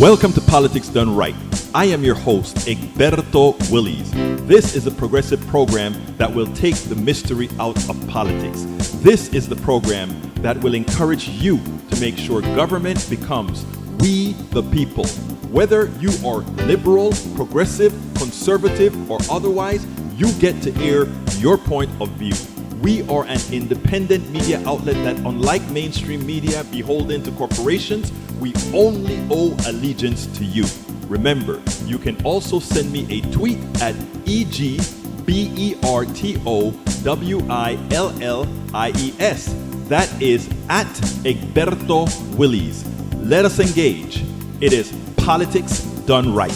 Welcome to Politics Done Right. I am your host, Egberto Willies. This is a progressive program that will take the mystery out of politics. This is the program that will encourage you to make sure government becomes we the people. Whether you are liberal, progressive, conservative, or otherwise, you get to air your point of view. We are an independent media outlet that, unlike mainstream media beholden to corporations, we only owe allegiance to you. Remember, you can also send me a tweet at EGBERTOWILLIES. That is at Egberto Willies. Let us engage. It is Politics Done Right.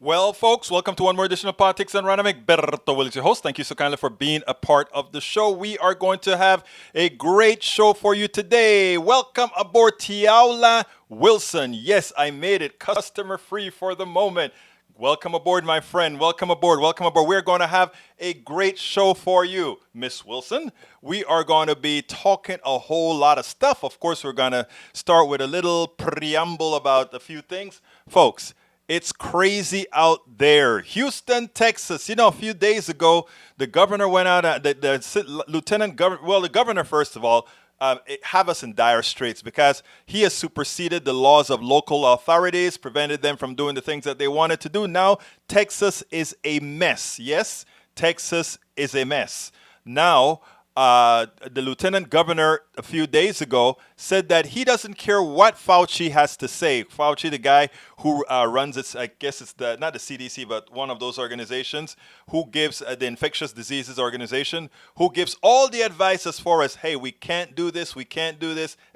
Well, folks, welcome to one more edition of Politics Done Right. I'm Egberto Willies, your host. Thank you so kindly for being a part of the show. We are going to have a great show for you today. Welcome aboard, Tiaula Wilson. Yes, I made it customer-free for the moment. Welcome aboard, my friend. Welcome aboard. Welcome aboard. We're going to have a great show for you, Miss Wilson. We are going to be talking a whole lot of stuff. Of course, we're going to start with a little preamble about a few things. Folks, it's crazy out there. Houston, Texas. You know, a few days ago, the governor went out, the lieutenant governor, well, the governor, first of all, have us in dire straits because he has superseded the laws of local authorities, prevented them from doing the things that they wanted to do. Now, Texas is a mess. Yes, Texas is a mess. Now, the lieutenant governor a few days ago said that he doesn't care what Fauci has to say. Fauci, the guy who runs it, I guess it's not the CDC, but one of those organizations who gives the infectious diseases organization, who gives all the advice as far as, hey, we can't do this,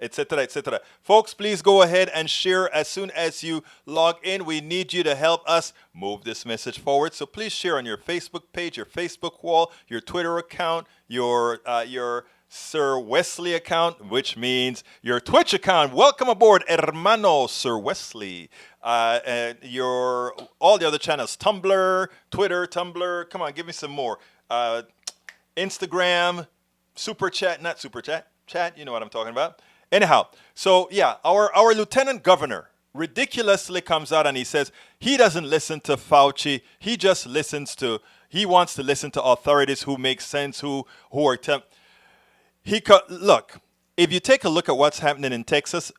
etc., etc. Folks, please go ahead and share as soon as you log in. We need you to help us move this message forward. So please share on your Facebook page, your Facebook wall, your Twitter account, your Sir Wesley account, which means your Twitch account. Welcome aboard, hermano Sir Wesley. Your all the other channels, Tumblr, Twitter, Tumblr. Come on, give me some more. Instagram, Super Chat, not Super Chat, Chat. You know what I'm talking about. Anyhow, so yeah, our lieutenant governor ridiculously comes out and he says he doesn't listen to Fauci. He just listens to. He wants to listen to authorities who make sense, who are look, if you take a look at what's happening in Texas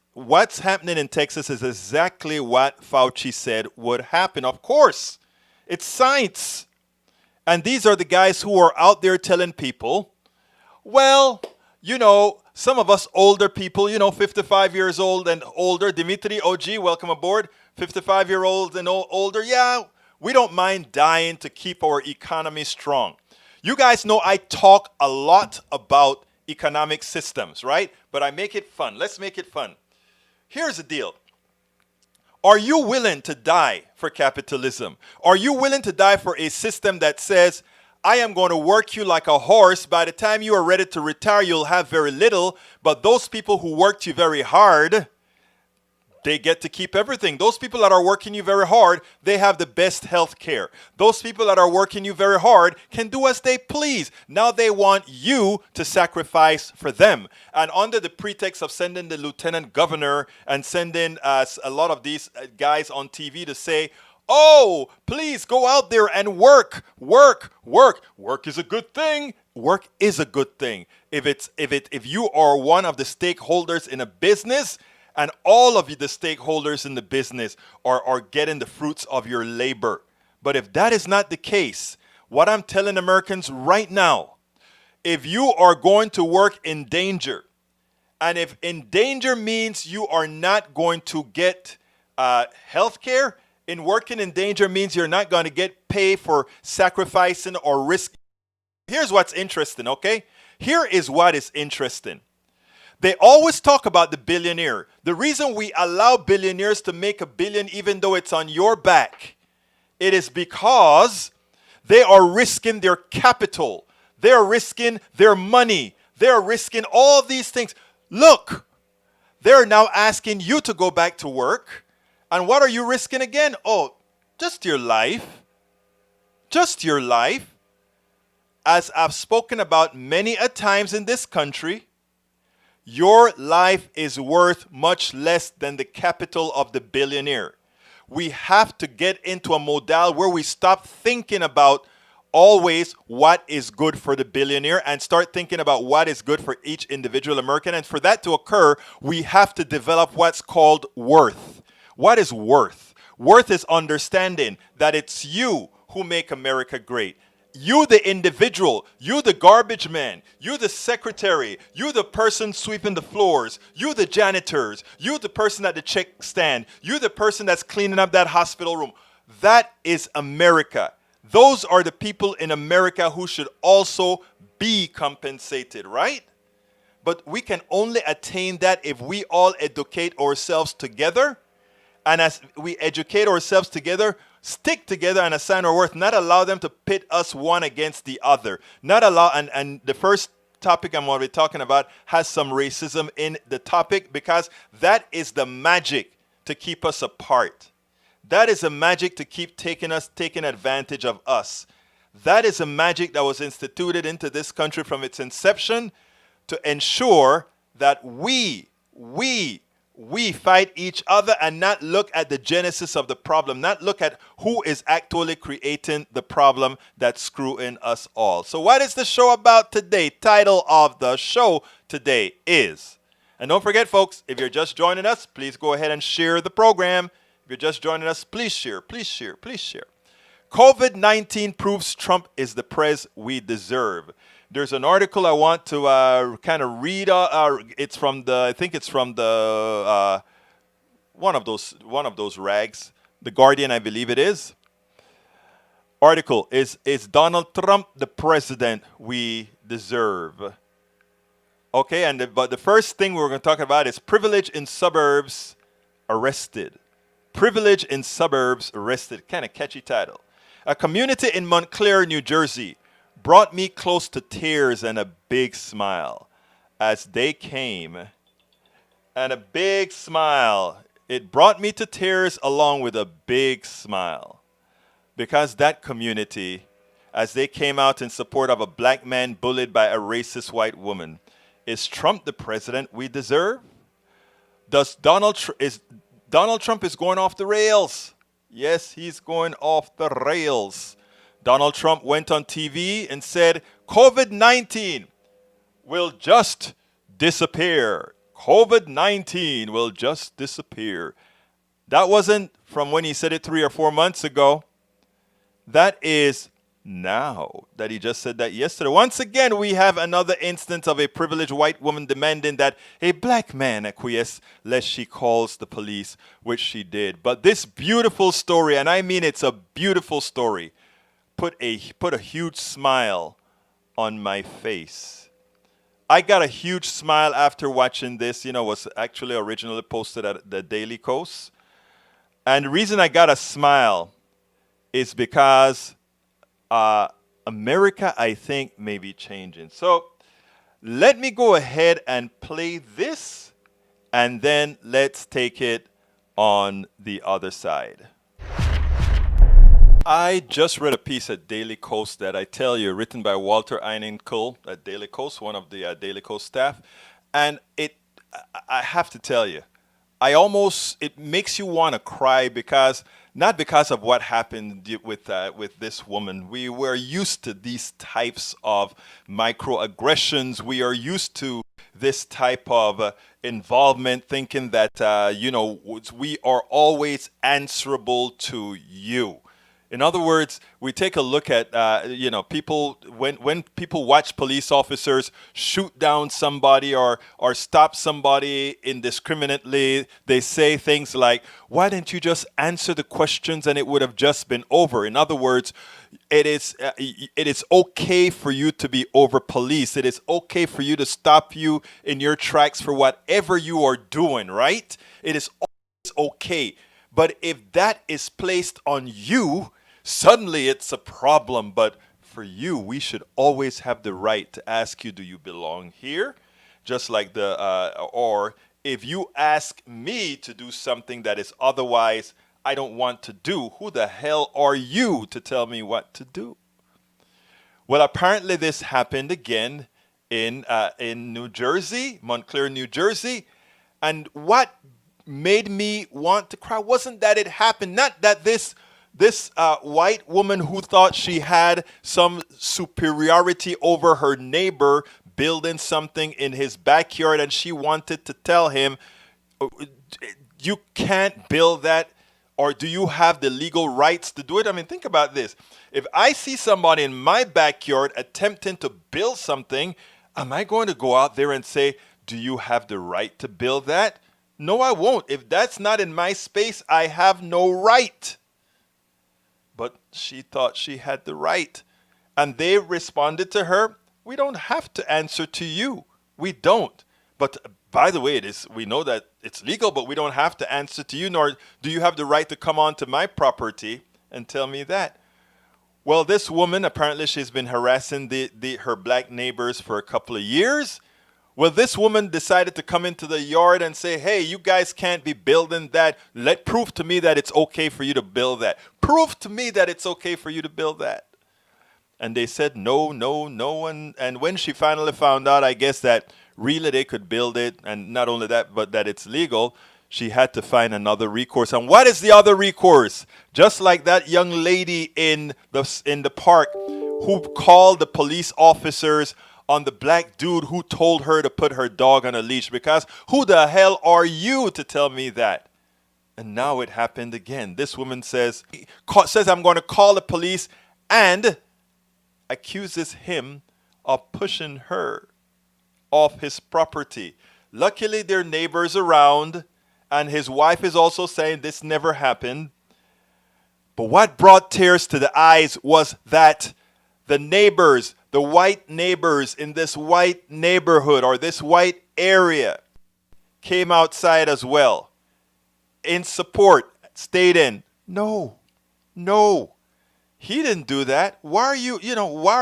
is exactly what Fauci said would happen. Of course, it's science. And these are the guys who are out there telling people, well, you know, some of us older people, you know, 55 years old and older, Dimitri OG, welcome aboard, 55-year-olds and older, yeah, we don't mind dying to keep our economy strong. You guys know I talk a lot about economic systems, right? But I make it fun. Let's make it fun. Here's the deal. Are you willing to die for capitalism? Are you willing to die for a system that says, I am going to work you like a horse. By the time you are ready to retire, you'll have very little. But those people who worked you very hard, they get to keep everything. Those people that are working you very hard, they have the best health care. Those people that are working you very hard can do as they please. Now they want you to sacrifice for them. And under the pretext of sending the lieutenant governor and sending a lot of these guys on TV to say, oh, please go out there and work. Work is a good thing. Work is a good thing. If you are one of the stakeholders in a business, and all of you, the stakeholders in the business, are getting the fruits of your labor. But if that is not the case, what I'm telling Americans right now, if you are going to work in danger, and if in danger means you are not going to get health care, in working in danger means you're not going to get paid for sacrificing or risking. Here's what's interesting, okay? Here is what is interesting. They always talk about the billionaire. The reason we allow billionaires to make $1 billion even though it's on your back, it is because they are risking their capital. They are risking their money. They are risking all these things. Look, they're now asking you to go back to work. And what are you risking again? Oh, just your life. Just your life. As I've spoken about many a times in this country, Your life is worth much less than the capital of the billionaire. We have to get into a modal where we stop thinking about always what is good for the billionaire and start thinking about what is good for each individual American. And for that to occur, we have to develop what's called worth. What is worth? Worth is understanding that it's you who make America great. You, the individual, you, the garbage man, you, the secretary, you, the person sweeping the floors, you, the janitors, you, the person at the check stand, you, the person that's cleaning up that hospital room. That is America. Those are the people in America who should also be compensated, right? But we can only attain that if we all educate ourselves together. And as we educate ourselves together, stick together and assign our worth, not allow them to pit us one against the other. Not allow, and the first topic I'm going to be talking about has some racism in the topic because that is the magic to keep us apart. That is a magic to keep taking advantage of us. That is a magic that was instituted into this country from its inception to ensure that we fight each other and not look at the genesis of the problem, not look at who is actually creating the problem that's screwing us all. So what is the show about today? Title of the show today is, and don't forget folks, if you're just joining us, please go ahead and share the program. If you're just joining us, please share, please share, please share. COVID-19 proves Trump is the Prez we deserve. There's an article I want to kind of read. It's from the, I think it's from the one of those rags, The Guardian, I believe it is. Article is Donald Trump the president we deserve? Okay, but the first thing we're going to talk about is privilege in suburbs arrested. Privilege in suburbs arrested. Kind of catchy title. A community in Montclair, New Jersey, brought me close to tears and a big smile as they came. And a big smile. It brought me to tears along with a big smile. Because that community, as they came out in support of a black man bullied by a racist white woman, is Trump the president we deserve? Donald Trump is going off the rails. Yes, he's going off the rails. Donald Trump went on TV and said, COVID-19 will just disappear. COVID-19 will just disappear. That wasn't from when he said it 3 or 4 months ago. That is now that he just said that yesterday. Once again, we have another instance of a privileged white woman demanding that a black man acquiesce lest she calls the police, which she did. But this beautiful story, and I mean it's a beautiful story, put a huge smile on my face. I got a huge smile after watching this. You know, was actually originally posted at the Daily Kos. And the reason I got a smile is because America, I think, may be changing. So let me go ahead and play this, and then let's take it on the other side. I just read a piece at Daily Kos that I tell you, written by Walter Einenkel at Daily Kos, one of the Daily Kos staff. And I have to tell you, it makes you want to cry because, not because of what happened with this woman. We were used to these types of microaggressions. We are used to this type of involvement, thinking that, we are always answerable to you. In other words, we take a look at, people, when people watch police officers shoot down somebody or stop somebody indiscriminately, they say things like, why didn't you just answer the questions and it would have just been over? In other words, it is okay for you to be over-policed. It is okay for you to stop you in your tracks for whatever you are doing, right? It is always okay. But if that is placed on you, suddenly it's a problem. But for you, we should always have the right to ask you, do you belong here? Just like or if you ask me to do something that is otherwise I don't want to do, who the hell are you to tell me what to do? Well, apparently this happened again in New Jersey, Montclair, New Jersey. And what made me want to cry wasn't that it happened, not that this white woman who thought she had some superiority over her neighbor building something in his backyard, and she wanted to tell him, you can't build that, or do you have the legal rights to do it? I mean, think about this. If I see somebody in my backyard attempting to build something, am I going to go out there and say, do you have the right to build that? No, I won't. If that's not in my space, I have no right. But she thought she had the right. And they responded to her, we don't have to answer to you. We don't. But by the way, we know that it's legal, but we don't have to answer to you, nor do you have the right to come onto my property and tell me that. Well, this woman, apparently she's been harassing her black neighbors for a couple of years. Well, this woman decided to come into the yard and say, hey, you guys can't be building that. Prove to me that it's okay for you to build that. Prove to me that it's okay for you to build that. And they said, no, no, no. And when she finally found out, I guess, that really they could build it, and not only that, but that it's legal, she had to find another recourse. And what is the other recourse? Just like that young lady in the park who called the police officers on the black dude who told her to put her dog on a leash, because who the hell are you to tell me that? And now it happened again. This woman says I'm going to call the police, and accuses him of pushing her off his property. Luckily, there are neighbors around, and his wife is also saying this never happened. But what brought tears to the eyes was that the neighbors, the white neighbors in this white neighborhood or this white area, came outside as well in support, stating, no, he didn't do that. Why are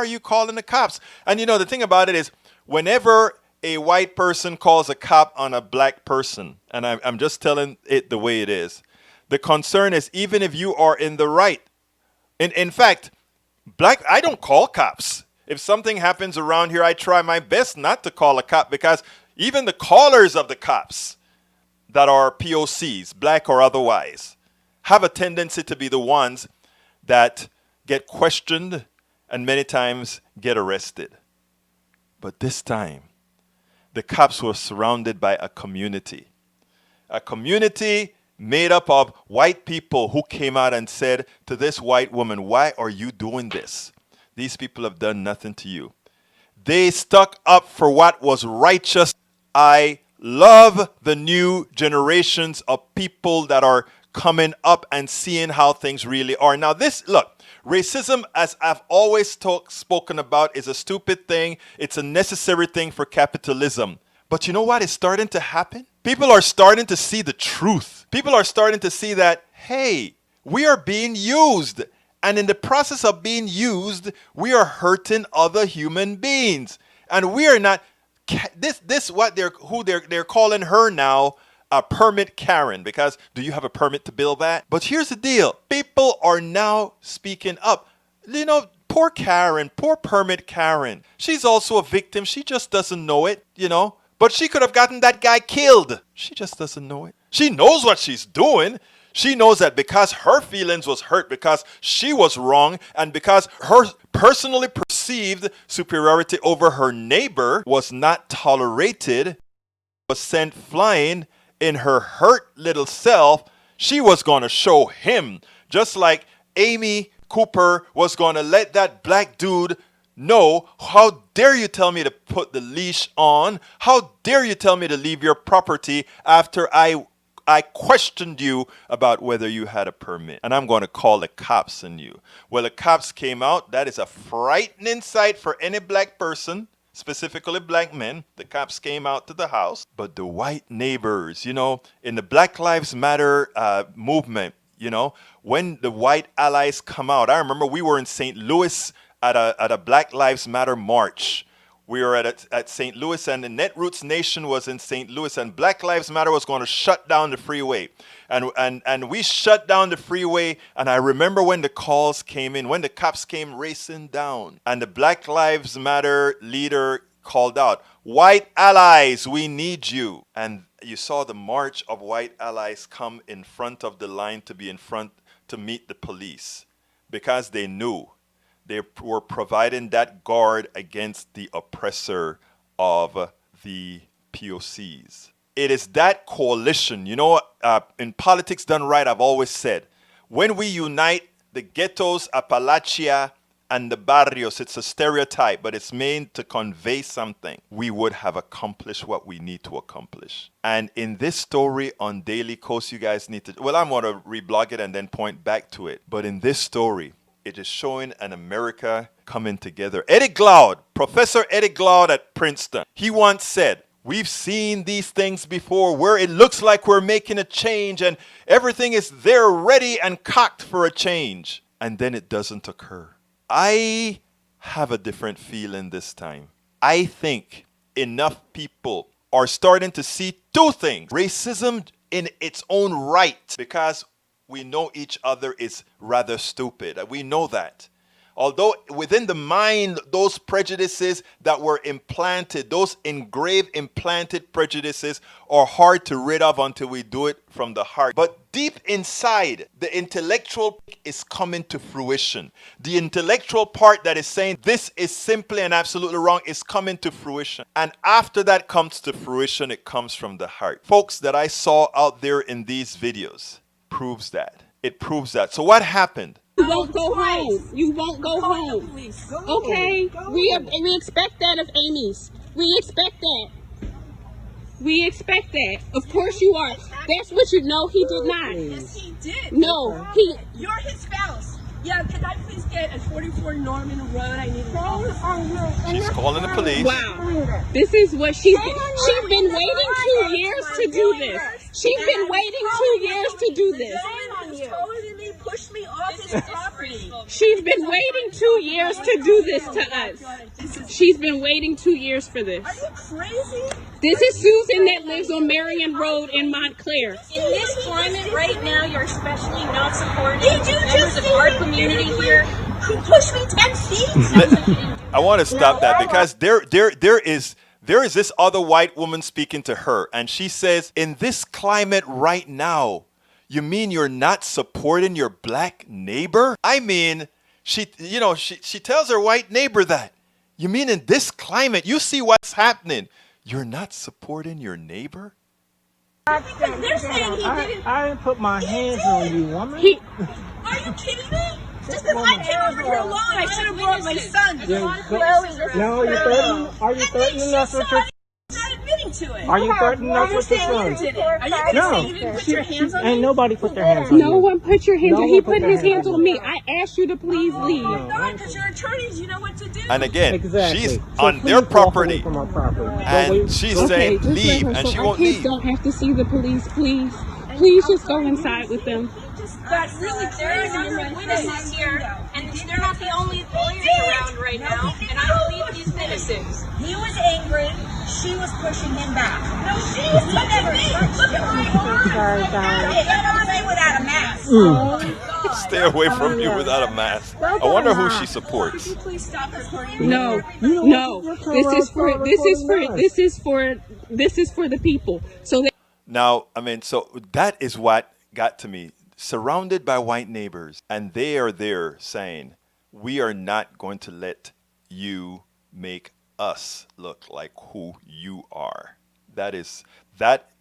you calling the cops? And the thing about it is, whenever a white person calls a cop on a black person, and I'm just telling it the way it is, the concern is, even if you are in the right, in fact, I don't call cops. If something happens around here, I try my best not to call a cop, because even the callers of the cops that are POCs, black or otherwise, have a tendency to be the ones that get questioned and many times get arrested. But this time, the cops were surrounded by a community made up of white people who came out and said to this white woman, why are you doing this? These people have done nothing to you. They stuck up for what was righteous. I love the new generations of people that are coming up and seeing how things really are. Now look, racism, as I've always spoken about, is a stupid thing. It's a necessary thing for capitalism. But you know what is starting to happen? People are starting to see the truth. People are starting to see that, hey, we are being used. And in the process of being used, we are hurting other human beings. And we are not, this what they're calling her now, a permit Karen, because do you have a permit to build that? But here's the deal. People are now speaking up. Poor Karen, poor permit Karen. She's also a victim. She just doesn't know it, But she could have gotten that guy killed. She just doesn't know it. She knows what she's doing. She knows that because her feelings was hurt, because she was wrong, and because her personally perceived superiority over her neighbor was not tolerated, was sent flying in her hurt little self, she was going to show him, just like Amy Cooper was going to let that black dude know, how dare you tell me to put the leash on? How dare you tell me to leave your property after I questioned you about whether you had a permit, and I'm going to call the cops on you. Well, the cops came out. That is a frightening sight for any black person, specifically black men. The cops came out to the house. But the white neighbors, in the Black Lives Matter movement, when the white allies come out, I remember we were in St. Louis at a Black Lives Matter march. We were at St. Louis, and the Netroots Nation was in St. Louis, and Black Lives Matter was going to shut down the freeway. And we shut down the freeway, and I remember when the calls came in, when the cops came racing down, and the Black Lives Matter leader called out, "White allies, we need you." And you saw the march of white allies come in front of the line to be in front to meet the police because they knew they were providing that guard against the oppressor of the POCs. It is that coalition. You know, in politics done right, I've always said, when we unite the ghettos, Appalachia, and the barrios, it's a stereotype, but it's meant to convey something. We would have accomplished what we need to accomplish. And in this story on Daily Kos, you guys need to, well, I'm going to reblog it and then point back to it. But in this story, it is showing an America coming together. Eddie Glaude, Professor Eddie Glaude at Princeton, he once said, "We've seen these things before where it looks like we're making a change and everything is there ready and cocked for a change. And then it doesn't occur." I have a different feeling this time. I think enough people are starting to see two things. Racism in its own right, because we know each other is rather stupid. We know that. Although within the mind, those prejudices that were implanted, those engraved, implanted prejudices are hard to rid of until we do it from the heart. But deep inside, the intellectual is coming to fruition. The intellectual part that is saying this is simply and absolutely wrong is coming to fruition. And after that comes to fruition, it comes from the heart. Folks that I saw out there in these videos proves that. It proves that. So what happened? You won't go home. You won't go home. Okay? We expect that of Amy's. We expect that. We expect that. Of course you are. That's what you know. He did not. Yes, he did. No, You're his spouse. Yeah, can I please get a 44 Norman Road? I need a She's calling the police. Wow. This is what she's been waiting 2 years to do this. She's been waiting 2 years to do this. Push me off his property. She's been waiting 2 years to do this to us. She's been waiting 2 years for this. Are you crazy? This is Susan that lives on Marion Road in Montclair. In this climate right now, you're especially not supporting members of our community here. He pushed me 10 feet. I want to stop that because there is this other white woman speaking to her, and she says, in this climate right now, you mean you're not supporting your black neighbor? I mean, she tells her white neighbor that. You mean in this climate, you see what's happening, you're not supporting your neighbor? They're saying he didn't. I didn't put my hands on you, woman. Are you kidding me? Just because I came over here alone, I should have brought my son. No, are you threatening us with your? Not admitting to it. Are you threatening us with your son? Are you going to say you didn't put your hands on me? Ain't nobody put their hands on you. No one put your hands on. He put his hands on me. I asked you to please leave. No, because you're attorneys, you know what to do. And again, Exactly. she's So on please their walk away property, from our property. and she's saying just let leave, her, and so she our won't kids leave. don't have to see the police, please. Please just go inside with them. That's really There are a number of witnesses here, and they're not the only lawyers around right now, and I believe these witnesses. He was angry. She was pushing him back. No, she was pushing me. Look at my arm. Get on me without a mask. Stay away from me without a mask. I wonder who she supports. Please stop recording. No. This is for the people. So that Now, I mean, so that is what got to me. Surrounded by white neighbors, and they are there saying, we are not going to let you make us look like who you are. That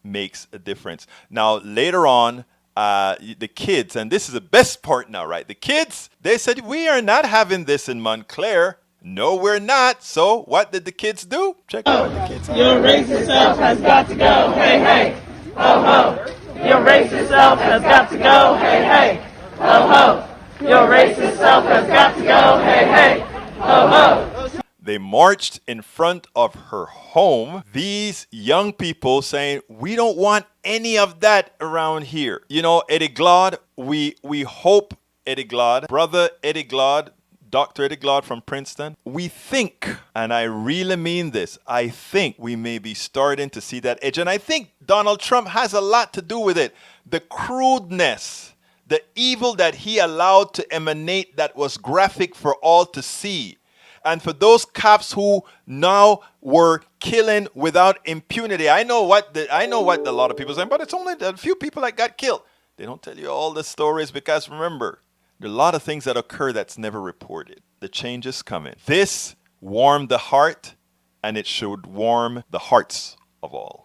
makes a difference. Now, later on, the kids, and this is the best part now, right? The kids, they said, we are not having this in Montclair. No, we're not. So what did the kids do? Check out what the kids did. Your racist self has got to go. Hey, hey. Ho, ho. Your racist self has got to go. Hey, hey. Ho, ho. Your racist self has got to go. Hey, hey. Ho, ho. They marched in front of her home. These young people saying, we don't want any of that around here. You know, Eddie Glaude, we hope Eddie Glaude, brother Eddie Glaude, Dr. Eddie Glaude from Princeton, we think, and I really mean this, I think we may be starting to see that edge. And I think Donald Trump has a lot to do with it. The crudeness, the evil that he allowed to emanate that was graphic for all to see. and for those cops who now were killing without impunity. I know what a lot of people are saying, but it's only a few people that got killed. They don't tell you all the stories because remember, there are a lot of things that occur that's never reported. The change is coming. This warmed the heart, and it should warm the hearts of all.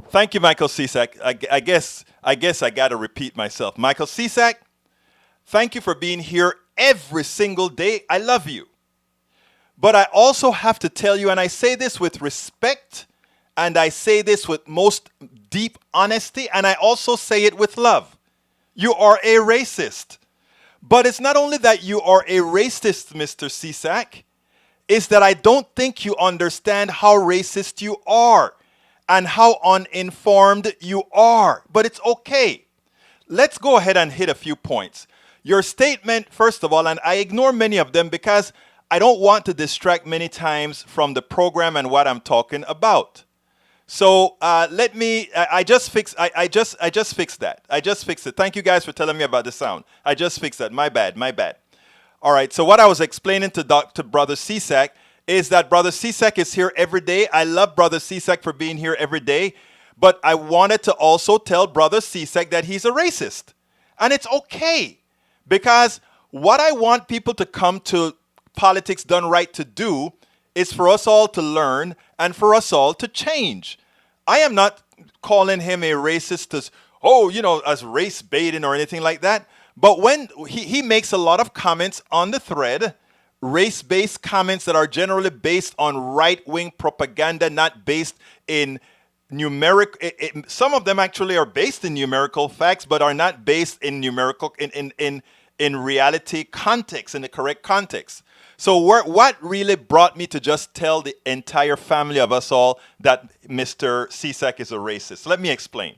Thank you, Michael Cisak. I guess I got to repeat myself. Michael Cisak, thank you for being here every single day. I love you. But I also have to tell you, and I say this with respect, and I say this with most deep honesty, and I also say it with love. You are a racist. But it's not only that you are a racist, Mr. Cisak, it's that I don't think you understand how racist you are and how uninformed you are. But it's okay. Let's go ahead and hit a few points. Your statement, first of all, and I ignore many of them because I don't want to distract many times from the program and what I'm talking about. So I just fixed that. I just fixed it. Thank you guys for telling me about the sound. I just fixed that. My bad. All right. So what I was explaining to Brother Cisak is that Brother Cisak is here every day. I love Brother Cisak for being here every day. But I wanted to also tell Brother Cisak that he's a racist. And it's okay. Because what I want people to come to Politics Done Right to do is for us all to learn and for us all to change. I am not calling him a racist as race baiting or anything like that. But when he makes a lot of comments on the thread, race-based comments that are generally based on right-wing propaganda, not based in numeric. Some of them actually are based in numerical facts, but are not based in numerical in reality context, in the correct context. So what really brought me to just tell the entire family of us all that Mr. Cisak is a racist? Let me explain.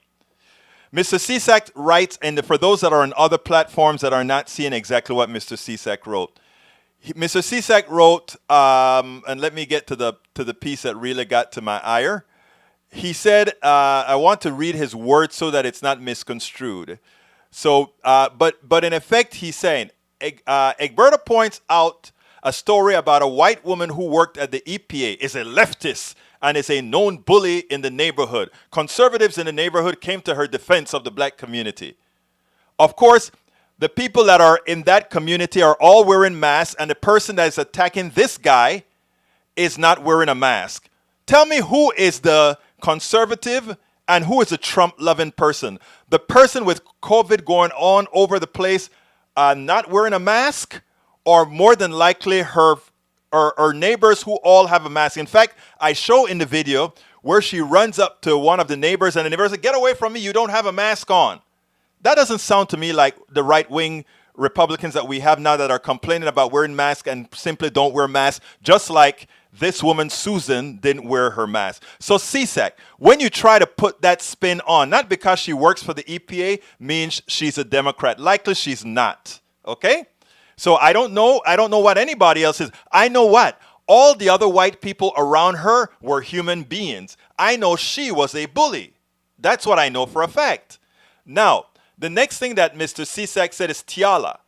Mr. Cisak writes, and for those that are on other platforms that are not seeing exactly what Mr. Cisak wrote, Mr. Cisak wrote, and let me get to the piece that really got to my ire. He said, I want to read his words so that it's not misconstrued. So, but in effect, he's saying, Egberto points out a story about a white woman who worked at the EPA, is a leftist, and is a known bully in the neighborhood. Conservatives in the neighborhood came to her defense of the black community. Of course, the people that are in that community are all wearing masks, and the person that is attacking this guy is not wearing a mask. Tell me who is the conservative and who is a Trump-loving person? The person with COVID going on over the place not wearing a mask, or more than likely her neighbors who all have a mask. In fact, I show in the video where she runs up to one of the neighbors, and the neighbor says, "Get away from me, you don't have a mask on." That doesn't sound to me like the right-wing Republicans that we have now that are complaining about wearing masks and simply don't wear masks, just like this woman, Susan, didn't wear her mask. So Cisak, when you try to put that spin on, not because she works for the EPA means she's a Democrat. Likely she's not, okay? So I don't know what anybody else is. I know what? All the other white people around her were human beings. I know she was a bully. That's what I know for a fact. Now, the next thing that Mr. Cisak said is Tiala.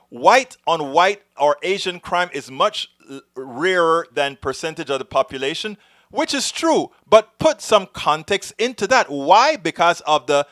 White on white or Asian crime is much rarer than percentage of the population, which is true, but put some context into that. Why? Because of the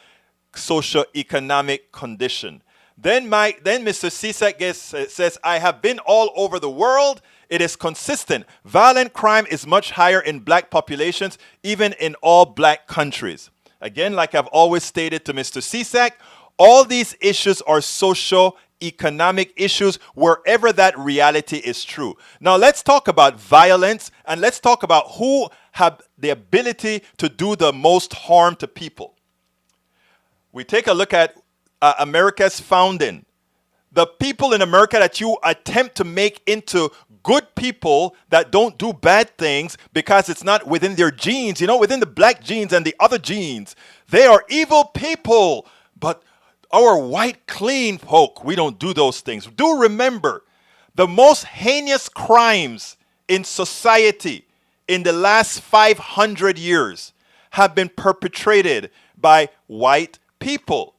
socioeconomic condition. Then Mr. Cisak says, I have been all over the world. It is consistent. Violent crime is much higher in black populations, even in all black countries. Again, like I've always stated to Mr. Cisak, all these issues are socio-economic issues wherever that reality is true. Now let's talk about violence, and let's talk about who have the ability to do the most harm to people. We take a look at America's founding. The people in America that you attempt to make into good people that don't do bad things because it's not within their genes, within the black genes and the other genes. They are evil people. But our white, clean folk, we don't do those things. Do remember, the most heinous crimes in society in the last 500 years have been perpetrated by white people.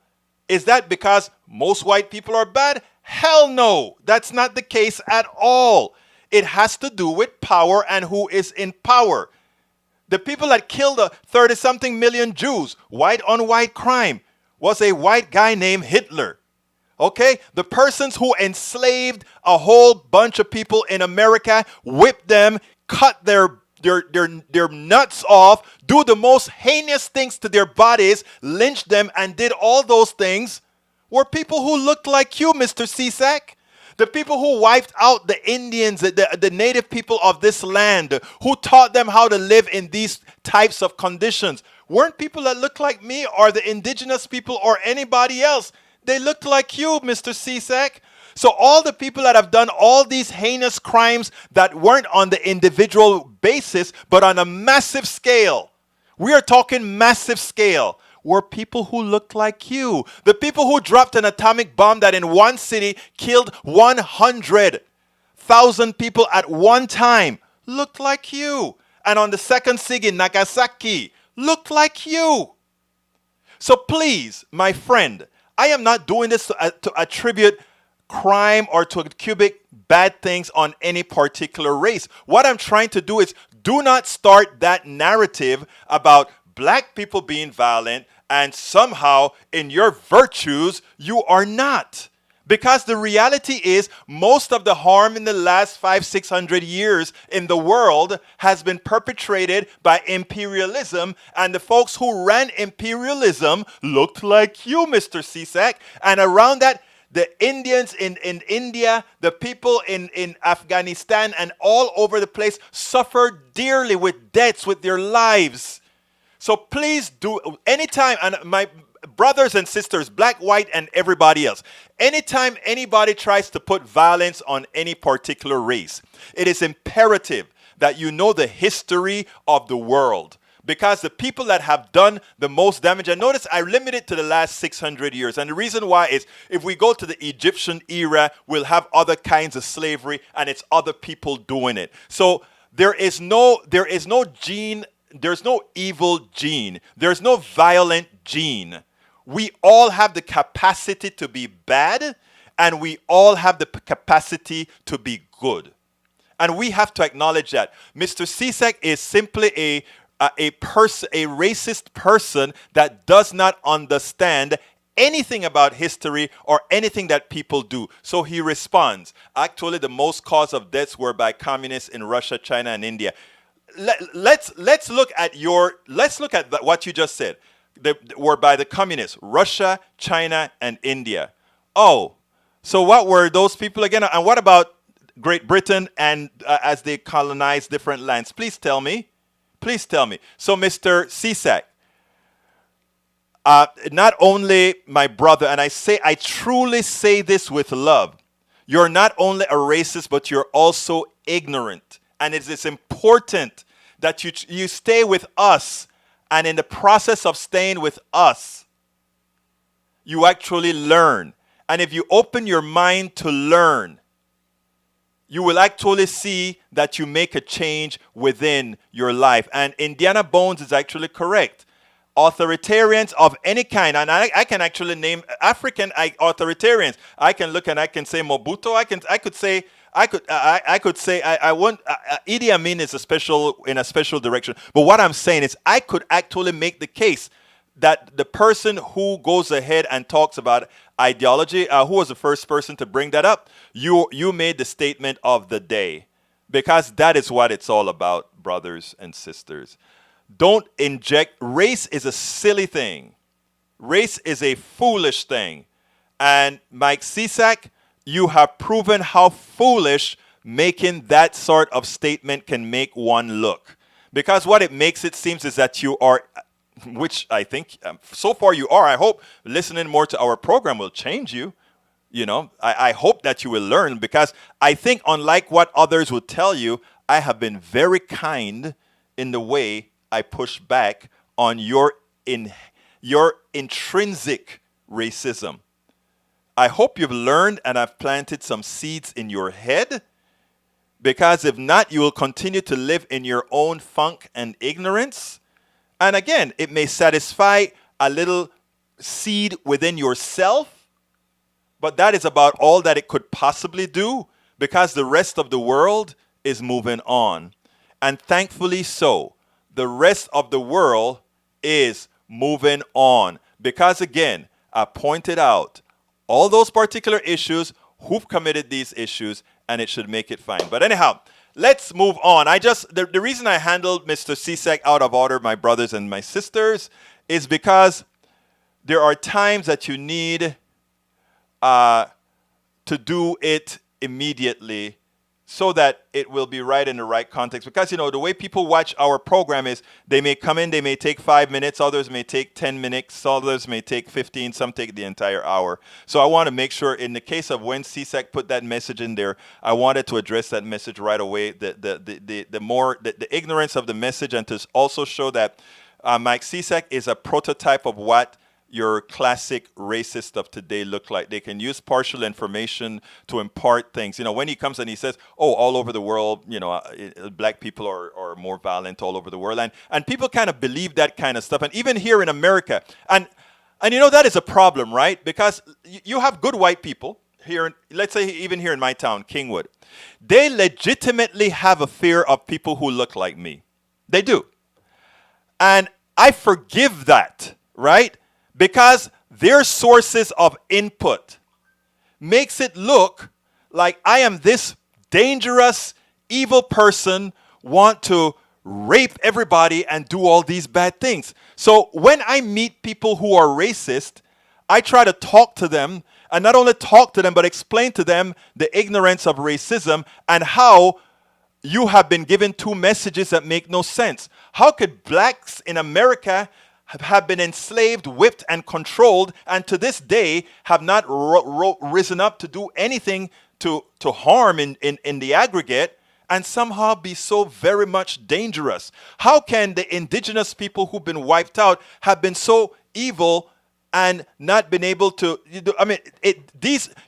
Is that because most white people are bad? Hell no, that's not the case at all. It has to do with power and who is in power. The people that killed the 30-something million Jews, white on white crime, was a white guy named Hitler. Okay? The persons who enslaved a whole bunch of people in America, whipped them, cut their nuts off, do the most heinous things to their bodies, lynched them, and did all those things, were people who looked like you, Mr. Cisak. The people who wiped out the Indians, the native people of this land, who taught them how to live in these types of conditions, weren't people that looked like me or the indigenous people or anybody else. They looked like you, Mr. Cisak. So all the people that have done all these heinous crimes that weren't on the individual basis, but on a massive scale, we are talking massive scale, were people who looked like you. The people who dropped an atomic bomb that in one city killed 100,000 people at one time looked like you. And on the second SIG in Nagasaki looked like you. So please, my friend, I am not doing this to attribute crime or to attribute bad things on any particular race. What I'm trying to do is do not start that narrative about black people being violent and somehow in your virtues you are not. Because the reality is most of the harm in the last 500-600 years in the world has been perpetrated by imperialism, and the folks who ran imperialism looked like you, Mr. Cisak. And around that, the Indians in India, the people in Afghanistan and all over the place suffered dearly with deaths, with their lives. So please do, anytime, and my brothers and sisters, black, white, and everybody else, anytime anybody tries to put violence on any particular race, it is imperative that you know the history of the world. Because the people that have done the most damage, and notice I limit it to the last 600 years. And the reason why is if we go to the Egyptian era, we'll have other kinds of slavery and it's other people doing it. So there is no gene. There's no evil gene. There's no violent gene. We all have the capacity to be bad, and we all have the capacity to be good. And we have to acknowledge that. Mr. Cisak is simply a racist person that does not understand anything about history or anything that people do. So he responds. Actually, the most cause of deaths were by communists in Russia, China, and India. Let's look at what you just said. Were by the communists, Russia, China, and India. Oh, so what were those people again? And what about Great Britain and as they colonized different lands? Please tell me. Please tell me. So, Mr. Cisak, not only my brother, and I truly say this with love, you're not only a racist, but you're also ignorant. And it is important that you stay with us. And in the process of staying with us, you actually learn. And if you open your mind to learn, you will actually see that you make a change within your life. And Indiana Bones is actually correct. Authoritarians of any kind, and I can actually name African authoritarians. I can look and I can say Mobutu. I could say I want Idi Amin is in a special direction. But what I'm saying is I could actually make the case that the person who goes ahead and talks about ideology, who was the first person to bring that up? You made the statement of the day, because that is what it's all about, brothers and sisters. Don't inject. Race is a silly thing. Race is a foolish thing. And Mike Cisak, you have proven how foolish making that sort of statement can make one look. Because what it makes it seem is that you are which I think so far you are. I hope listening more to our program will change you. You know, I hope that you will learn, because I think, unlike what others will tell you, I have been very kind in the way I push back on your intrinsic racism. I hope you've learned and I've planted some seeds in your head, because if not, you will continue to live in your own funk and ignorance. And again, it may satisfy a little seed within yourself, but that is about all that it could possibly do, because the rest of the world is moving on. And thankfully so, the rest of the world is moving on. Because again, I pointed out all those particular issues, who've committed these issues, and it should make it fine. But anyhow, let's move on. The reason I handled Mr. Csack out of order, my brothers and my sisters, is because there are times that you need to do it immediately, so that it will be right in the right context. Because, you know, the way people watch our program is they may come in, they may take 5 minutes, others may take 10 minutes, others may take 15, some take the entire hour. So I want to make sure, in the case of when Csack put that message in there, I wanted to address that message right away, the ignorance of the message, and to also show that Mike Csack is a prototype of what your classic racist of today look like. They can use partial information to impart things. You know, when he comes and he says, oh, all over the world, you know, black people are more violent all over the world. And people kind of believe that kind of stuff. And even here in America. And you know, that is a problem, right? Because you have good white people here, let's say even here in my town, Kingwood. They legitimately have a fear of people who look like me. They do. And I forgive that, right? Because their sources of input makes it look like I am this dangerous, evil person, want to rape everybody and do all these bad things. So when I meet people who are racist, I try to talk to them, and not only talk to them, but explain to them the ignorance of racism and how you have been given two messages that make no sense. How could blacks in America have been enslaved, whipped, and controlled, and to this day have not risen up to do anything to harm in the aggregate, and somehow be so very much dangerous? How can the indigenous people who've been wiped out have been so evil and not been able to? I mean,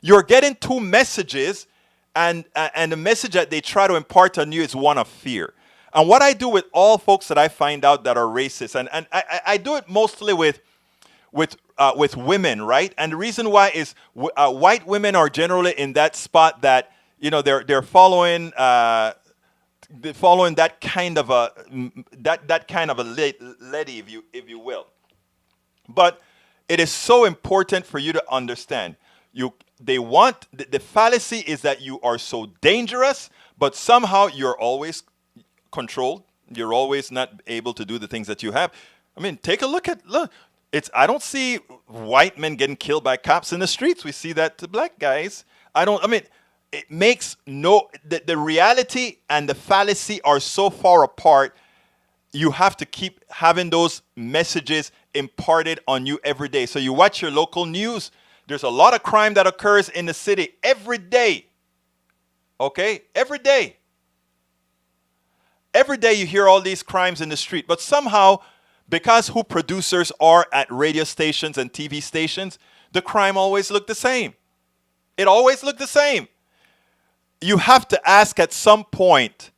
you're getting two messages, and the message that they try to impart on you is one of fear. And what I do with all folks that I find out that are racist, and I do it mostly with women, right? And the reason why is white women are generally in that spot that, you know, they're following that kind of a lady, if you will. But it is so important for you to understand. The fallacy is that you are so dangerous, but somehow you're always controlled. You're always not able to do the things that you have. I mean, take a look. I don't see white men getting killed by cops in the streets. We see that to black guys. It makes the reality and the fallacy are so far apart. You have to keep having those messages imparted on you every day. So you watch your local news. There's a lot of crime that occurs in the city every day. Okay? Every day. Every day you hear all these crimes in the street. But somehow, because who producers are at radio stations and TV stations, the crime always look the same. It always look the same. You have to ask at some point.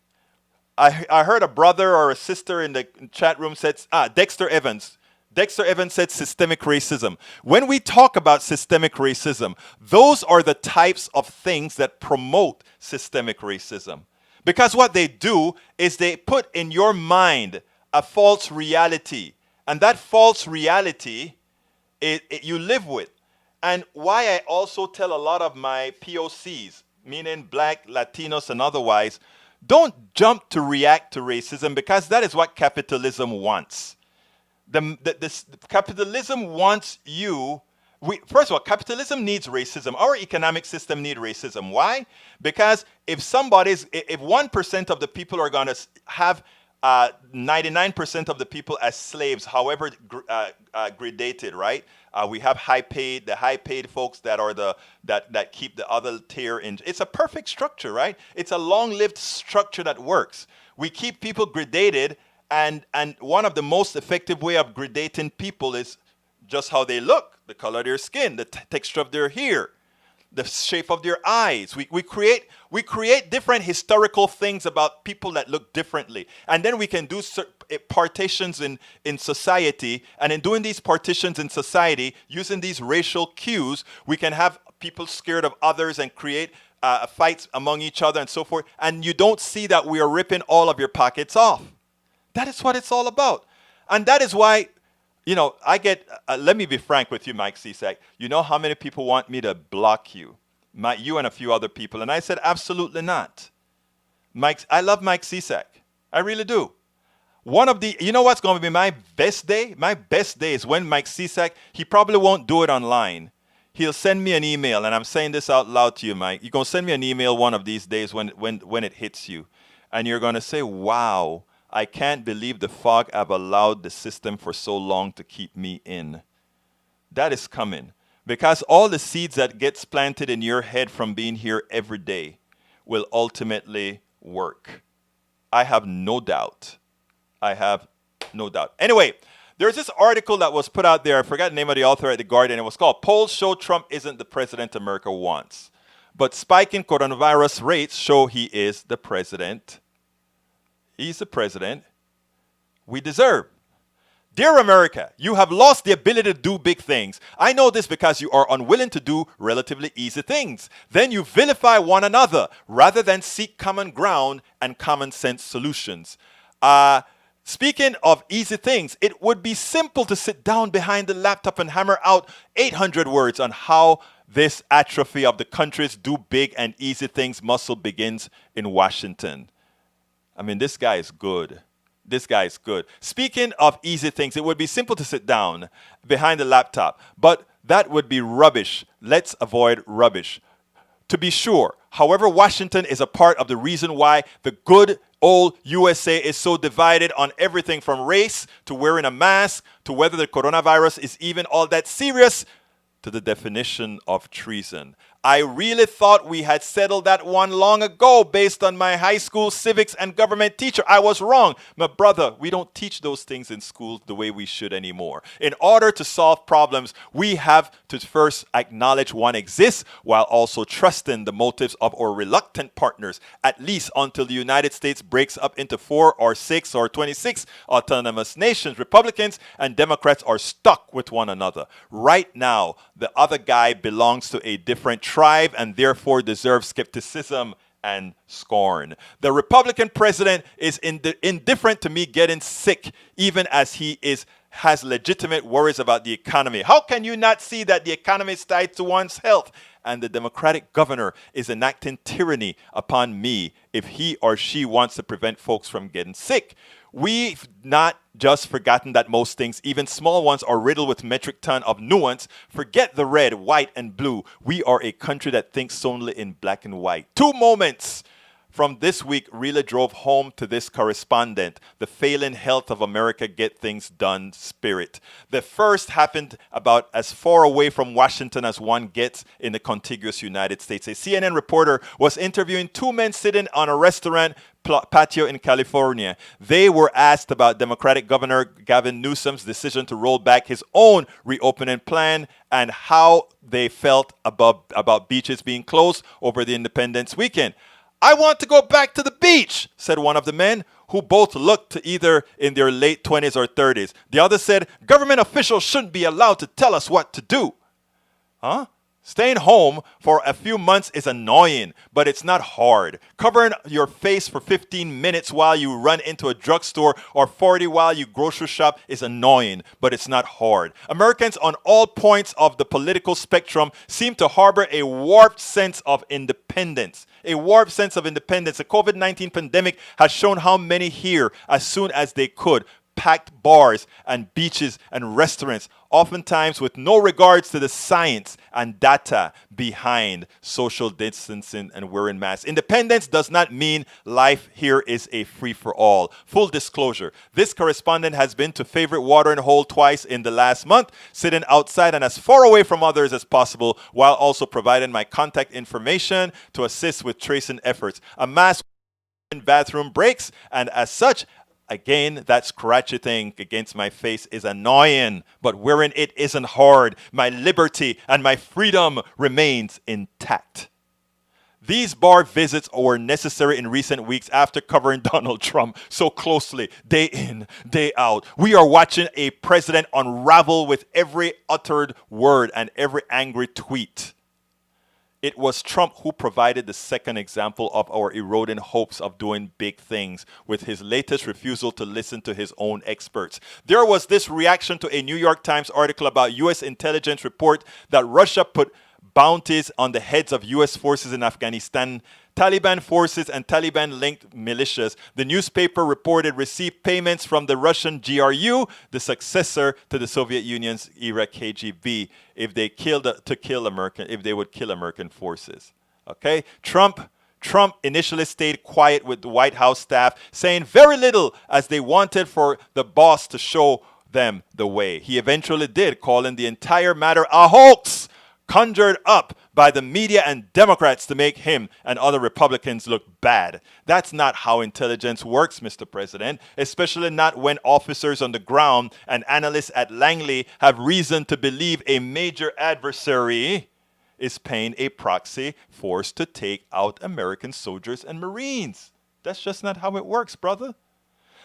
I heard a brother or a sister in the chat room said, Dexter Evans. Dexter Evans said systemic racism. When we talk about systemic racism, those are the types of things that promote systemic racism. Because what they do is they put in your mind a false reality. And that false reality, you live with. And why I also tell a lot of my POCs, meaning black, Latinos, and otherwise, don't jump to react to racism, because that is what capitalism wants. Capitalism wants you. First of all, capitalism needs racism. Our economic system needs racism. Why? Because if 1% of the people are going to have 99% of the people as slaves, however gradated, right? We have the high-paid folks that are that keep the other tier in. It's a perfect structure, right? It's a long-lived structure that works. We keep people gradated, and one of the most effective way of gradating people is just how they look, the color of their skin, the texture of their hair, the shape of their eyes. We create different historical things about people that look differently. And then we can do partitions in society. And in doing these partitions in society, using these racial cues, we can have people scared of others and create fights among each other and so forth. And you don't see that we are ripping all of your pockets off. That is what it's all about. And that is why, I get, let me be frank with you, Mike Cisak. You know how many people want me to block you? You and a few other people. And I said, absolutely not. I love Mike Cisak. I really do. You know what's going to be my best day? My best day is when Mike Cisak, he probably won't do it online. He'll send me an email, and I'm saying this out loud to you, Mike. You're going to send me an email one of these days when it hits you. And you're going to say, wow, I can't believe the fog I've allowed the system for so long to keep me in. That is coming. Because all the seeds that gets planted in your head from being here every day will ultimately work. I have no doubt. Anyway, there's this article that was put out there. I forgot the name of the author at The Guardian. It was called Polls Show Trump Isn't the President America Wants. But spiking coronavirus rates show he is the president. He's the president we deserve. Dear America, you have lost the ability to do big things. I know this because you are unwilling to do relatively easy things. Then you vilify one another rather than seek common ground and common sense solutions. Speaking of easy things, it would be simple to sit down behind the laptop and hammer out 800 words on how this atrophy of the country's do big and easy things muscle begins in Washington. I mean, this guy is good. Speaking of easy things, it would be simple to sit down behind the laptop, but that would be rubbish. Let's avoid rubbish. To be sure, however, Washington is a part of the reason why the good old USA is so divided on everything from race to wearing a mask to whether the coronavirus is even all that serious to the definition of treason. I really thought we had settled that one long ago based on my high school civics and government teacher. I was wrong. My brother, we don't teach those things in schools the way we should anymore. In order to solve problems, we have to first acknowledge one exists while also trusting the motives of our reluctant partners, at least until the United States breaks up into 4 or 6 or 26 autonomous nations. Republicans and Democrats are stuck with one another. Right now, the other guy belongs to a different tribe and therefore deserves skepticism and scorn. The Republican president is indifferent to me getting sick, even as he has legitimate worries about the economy. How can you not see that the economy is tied to one's health? And the Democratic governor is enacting tyranny upon me if he or she wants to prevent folks from getting sick. We've not just forgotten that most things, even small ones, are riddled with metric ton of nuance. Forget the red, white, and blue. We are a country that thinks only in black and white. 2 moments from this week really drove home to this correspondent the failing health of America get things done spirit. The first happened about as far away from Washington as one gets in the contiguous United States. A CNN reporter was interviewing 2 men sitting on a restaurant patio in California. They were asked about Democratic Governor Gavin Newsom's decision to roll back his own reopening plan and how they felt about beaches being closed over the Independence weekend. I want to go back to the beach, said one of the men, who both looked to either in their late 20s or 30s. The other said, government officials shouldn't be allowed to tell us what to do. Huh? Staying home for a few months is annoying, but it's not hard. Covering your face for 15 minutes while you run into a drugstore or 40 while you grocery shop is annoying, but it's not hard. Americans on all points of the political spectrum seem to harbor a warped sense of independence. The COVID-19 pandemic has shown how many here, as soon as they could, packed bars and beaches and restaurants, oftentimes with no regards to the science and data behind social distancing and wearing masks. Independence does not mean life here is a free-for-all. Full disclosure, this correspondent has been to favorite watering hole twice in the last month, sitting outside and as far away from others as possible, while also providing my contact information to assist with tracing efforts. A mask in bathroom breaks, and as such, again, that scratchy thing against my face is annoying, but wearing it isn't hard. My liberty and my freedom remains intact. These bar visits were necessary in recent weeks after covering Donald Trump so closely, day in, day out. We are watching a president unravel with every uttered word and every angry tweet. It was Trump who provided the second example of our eroding hopes of doing big things with his latest refusal to listen to his own experts. There was this reaction to a New York Times article about U.S. intelligence report that Russia put bounties on the heads of U.S. forces in Afghanistan, Taliban forces and Taliban-linked militias. The newspaper reported received payments from the Russian GRU, the successor to the Soviet Union's era KGB, if they would kill American forces. Okay, Trump initially stayed quiet with the White House staff, saying very little as they wanted for the boss to show them the way. He eventually did, calling the entire matter a hoax conjured up by the media and Democrats to make him and other Republicans look bad. That's not how intelligence works, Mr. President, especially not when officers on the ground and analysts at Langley have reason to believe a major adversary is paying a proxy force to take out American soldiers and Marines. That's just not how it works, brother.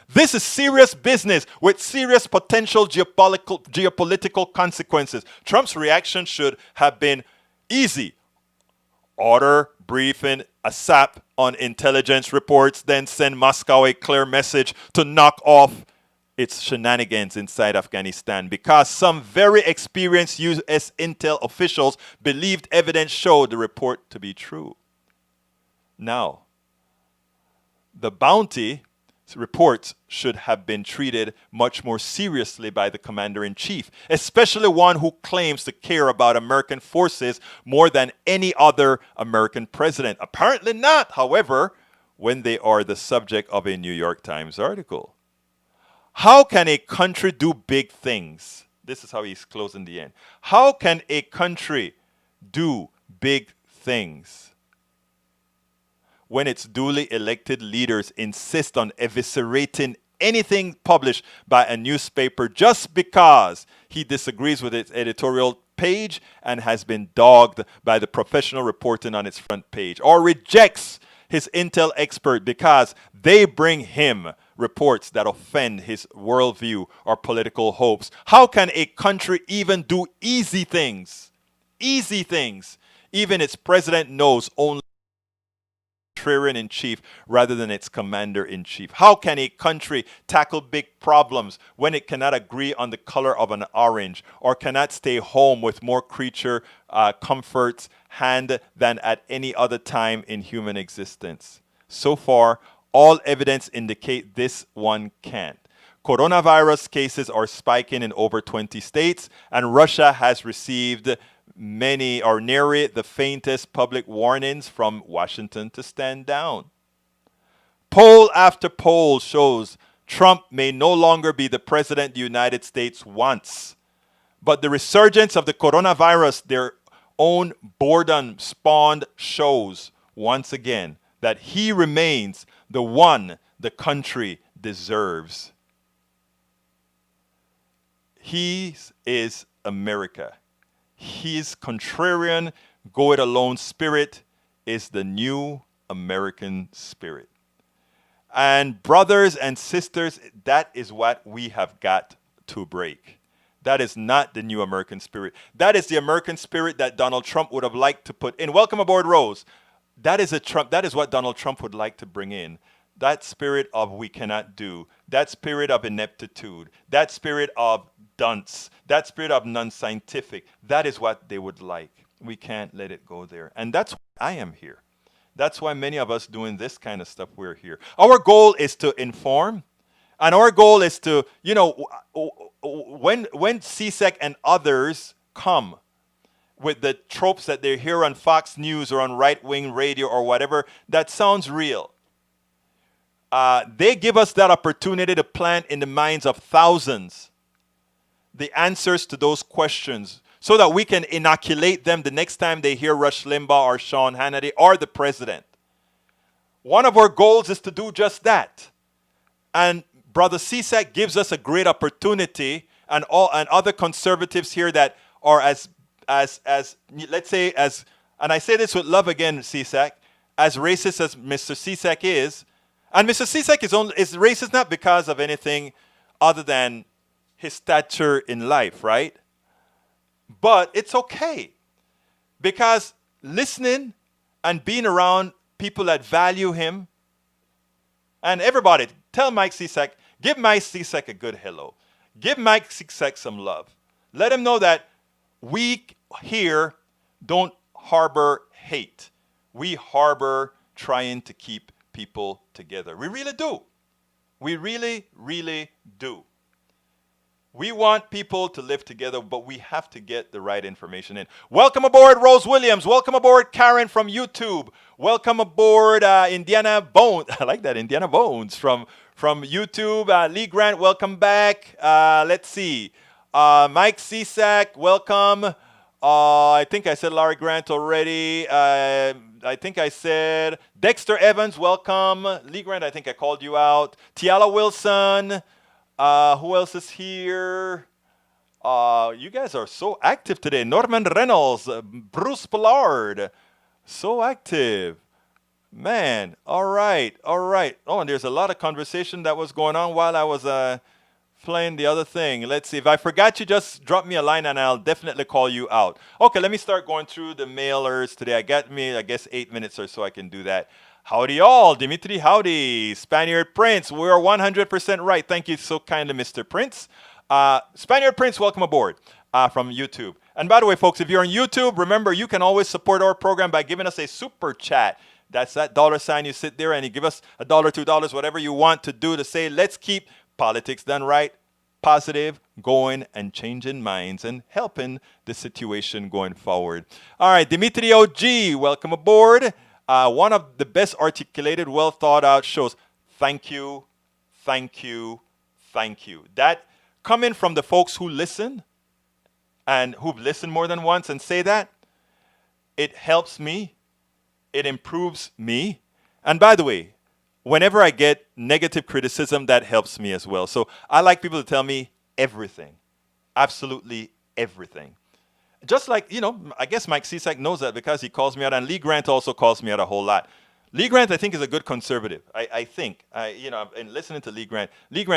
This is serious business with serious potential geopolitical consequences. Trump's reaction should have been easy. Order briefing ASAP on intelligence reports, then send Moscow a clear message to knock off its shenanigans inside Afghanistan, because some very experienced U.S. intel officials believed evidence showed the report to be true. Now, the bounty reports should have been treated much more seriously by the commander-in-chief, especially one who claims to care about American forces more than any other American president. Apparently not, however, when they are the subject of a New York Times article. How can a country do big things? This is how he's closing the end. How can a country do big things when its duly elected leaders insist on eviscerating anything published by a newspaper just because he disagrees with its editorial page and has been dogged by the professional reporting on its front page, or rejects his intel expert because they bring him reports that offend his worldview or political hopes? How can a country even do easy things? Easy things. Even its president knows only contrarian-in-chief rather than its commander-in-chief. How can a country tackle big problems when it cannot agree on the color of an orange, or cannot stay home with more creature comforts hand than at any other time in human existence? So far, all evidence indicate this one can't. Coronavirus cases are spiking in over 20 states, and Russia has received many or nary the faintest public warnings from Washington to stand down. Poll after poll shows Trump may no longer be the president the United States wants. But the resurgence of the coronavirus, their own boredom spawned, shows once again that he remains the one the country deserves. He is America. His contrarian, go-it-alone spirit is the new American spirit. And brothers and sisters, that is what we have got to break. That is not the new American spirit. That is the American spirit that Donald Trump would have liked to put in. Welcome aboard, Rose. That is what Donald Trump would like to bring in. That spirit of we cannot do. That spirit of ineptitude. That spirit of dunce. That spirit of non-scientific. That is what they would like. We can't let it go there. And that's why I am here. That's why many of us doing this kind of stuff, we're here. Our goal is to inform And our goal is to, when CSEC and others come with the tropes that they hear on Fox News or on right-wing radio or whatever, that sounds real. They give us that opportunity to plant in the minds of thousands the answers to those questions so that we can inoculate them the next time they hear Rush Limbaugh or Sean Hannity or the president. One of our goals is to do just that. And Brother CSEC gives us a great opportunity, and other conservatives here that are as let's say, and I say this with love again, CSEC, as racist as Mr. CSEC is, and Mr. CSEC is racist not because of anything other than his stature in life, right? But it's okay, because listening and being around people that value him, and everybody, tell Mike CSEC, give Mike CSEC a good hello. Give Mike CSEC some love. Let him know that we here don't harbor hate. We harbor trying to keep people together. We really do. We really, really do. We want people to live together, but we have to get the right information in. Welcome aboard, Rose Williams. Welcome aboard, Karen from YouTube. Welcome aboard, Indiana Bones. I like that, Indiana Bones from YouTube. Lee Grant, welcome back. Let's see. Mike CSAC, welcome. I think I said Larry Grant already. I think I said Dexter Evans, welcome. Lee Grant, I think I called you out. Tiala Wilson. Who else is here? You guys are so active today. Norman Reynolds, Bruce Pollard, so active. Man, all right. Oh, and there's a lot of conversation that was going on while I was playing the other thing. Let's see. If I forgot you, just drop me a line and I'll definitely call you out. Okay, let me start going through the mailers today. I got me, I guess, 8 minutes or so I can do that. Howdy all, Dimitri, howdy. Spaniard Prince, we are 100% right. Thank you so kindly, Mr. Prince. Spaniard Prince, welcome aboard from YouTube. And by the way, folks, if you're on YouTube, remember you can always support our program by giving us a super chat. That's that $sign. You sit there and you give us $1, $2, whatever you want to do to say, let's keep politics done right, positive, going and changing minds and helping the situation going forward. All right, Dimitri OG, welcome aboard. One of the best articulated, well thought out shows. Thank you, thank you, thank you. That coming from the folks who listen and who've listened more than once and say that, it helps me, it improves me. And by the way, whenever I get negative criticism, that helps me as well. So I like people to tell me everything, absolutely everything. Just like, I guess Mike CSAC knows that because he calls me out, and Lee Grant also calls me out a whole lot. Lee Grant, I think, is a good conservative. I think, in listening to Lee Grant,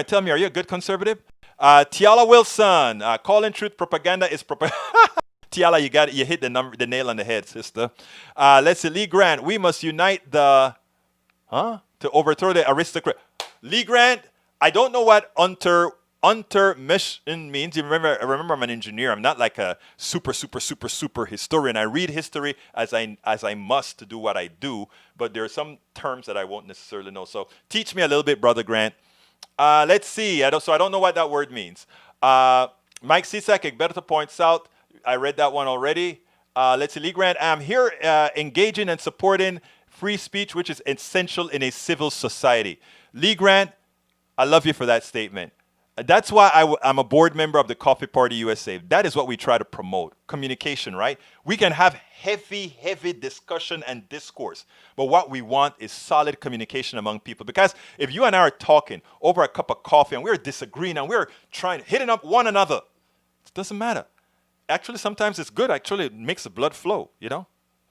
tell me, are you a good conservative? Tiala Wilson, calling truth propaganda is propaganda. Tiala, you hit the nail on the head, sister. Let's see, Lee Grant, we must unite to overthrow the aristocrat. Lee Grant, I don't know what Untermission means. Remember, I'm an engineer. I'm not like a super historian. I read history as I must to do what I do, but there are some terms that I won't necessarily know. So teach me a little bit, Brother Grant. Let's see. I don't know what that word means. Mike Cisak, Egberto points out, I read that one already. Let's see, Lee Grant, I'm here engaging and supporting free speech, which is essential in a civil society. Lee Grant, I love you for that statement. That's why I'm a board member of the Coffee Party USA. That is what we try to promote, communication, right? We can have heavy discussion and discourse, but what we want is solid communication among people. Because if you and I are talking over a cup of coffee and we're disagreeing and we're hitting up one another, it doesn't matter. Actually, sometimes it's good. Actually, it makes the blood flow,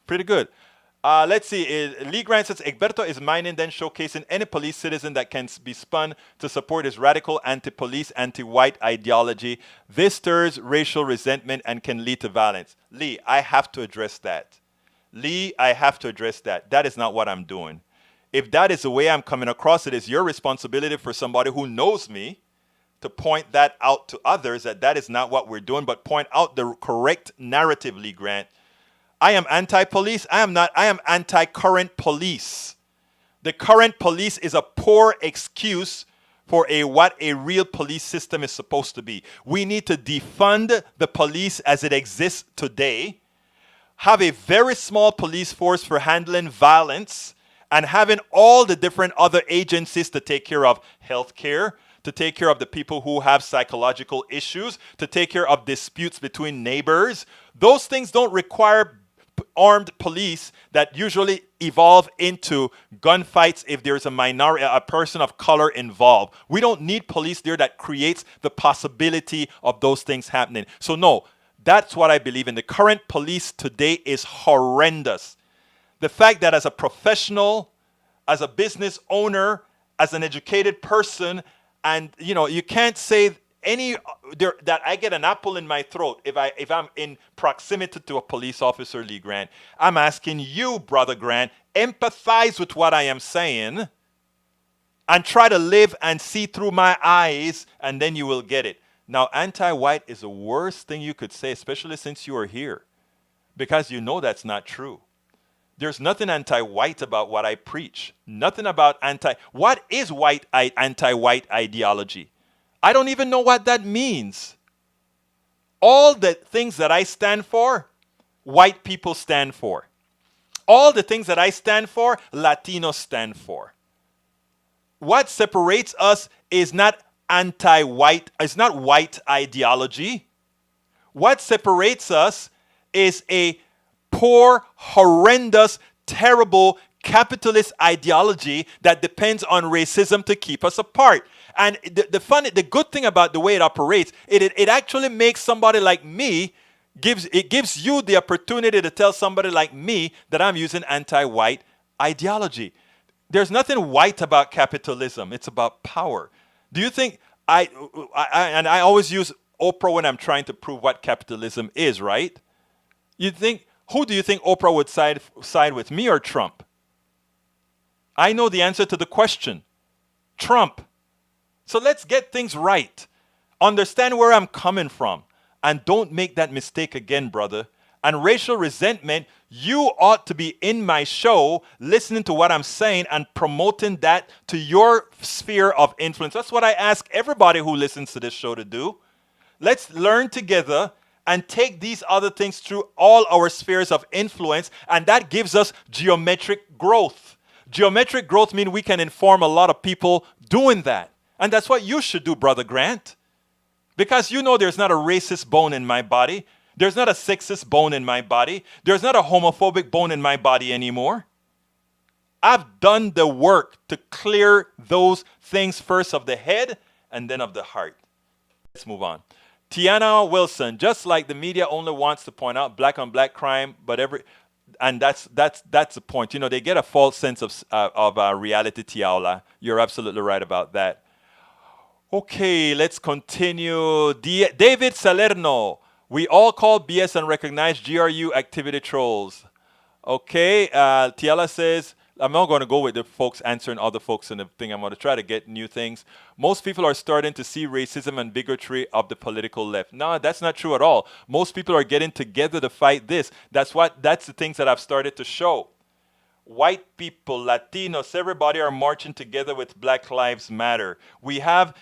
Pretty good. Let's see. Lee Grant says, Egberto is mining, then showcasing any police citizen that can be spun to support his radical anti-police, anti-white ideology. This stirs racial resentment and can lead to violence. Lee, I have to address that. That is not what I'm doing. If that is the way I'm coming across, it is your responsibility for somebody who knows me to point that out to others, that is not what we're doing, but point out the correct narrative, Lee Grant. I am anti-police. I am not. I am anti-current police. The current police is a poor excuse for what a real police system is supposed to be. We need to defund the police as it exists today, have a very small police force for handling violence, and having all the different other agencies to take care of healthcare, to take care of the people who have psychological issues, to take care of disputes between neighbors. Those things don't require armed police that usually evolve into gunfights if there's a person of color involved. We don't need police there that creates the possibility of those things happening. So no, that's what I believe in. The current police today is horrendous. The fact that as a professional, as a business owner, as an educated person, and you can't say that I get an apple in my throat if I'm in proximity to a police officer, Lee Grant. I'm asking you, Brother Grant, empathize with what I am saying and try to live and see through my eyes, and then you will get it. Now, anti-white is the worst thing you could say, especially since you are here, because you know that's not true. There's nothing anti-white about what I preach. Nothing about what is anti-white ideology? I don't even know what that means. All the things that I stand for, white people stand for. All the things that I stand for, Latinos stand for. What separates us is not anti-white, it's not white ideology. What separates us is a poor, horrendous, terrible capitalist ideology that depends on racism to keep us apart. And the good thing about the way it operates, it actually makes somebody like me, gives you the opportunity to tell somebody like me that I'm using anti-white ideology. There's nothing white about capitalism. It's about power. Do you think I always use Oprah when I'm trying to prove what capitalism is, right? Who do you think Oprah would side with, me or Trump? I know the answer to the question. Trump. So let's get things right. Understand where I'm coming from. And don't make that mistake again, brother. And racial resentment, you ought to be in my show, listening to what I'm saying and promoting that to your sphere of influence. That's what I ask everybody who listens to this show to do. Let's learn together and take these other things through all our spheres of influence, and that gives us geometric growth. Geometric growth means we can inform a lot of people doing that. And that's what you should do, Brother Grant. Because you know there's not a racist bone in my body. There's not a sexist bone in my body. There's not a homophobic bone in my body anymore. I've done the work to clear those things first of the head and then of the heart. Let's move on. Tiana Wilson, just like the media only wants to point out black on black crime, and that's the point. They get a false sense of reality, Tiaola. You're absolutely right about that. Okay, let's continue. David Salerno, we all call BS and recognize GRU activity trolls. Okay, Tiala says, I'm not going to go with the folks answering other folks in the thing. I'm going to try to get new things. Most people are starting to see racism and bigotry of the political left. No, that's not true at all. Most people are getting together to fight this. That's the things that I've started to show. White people, Latinos, everybody are marching together with Black Lives Matter. We have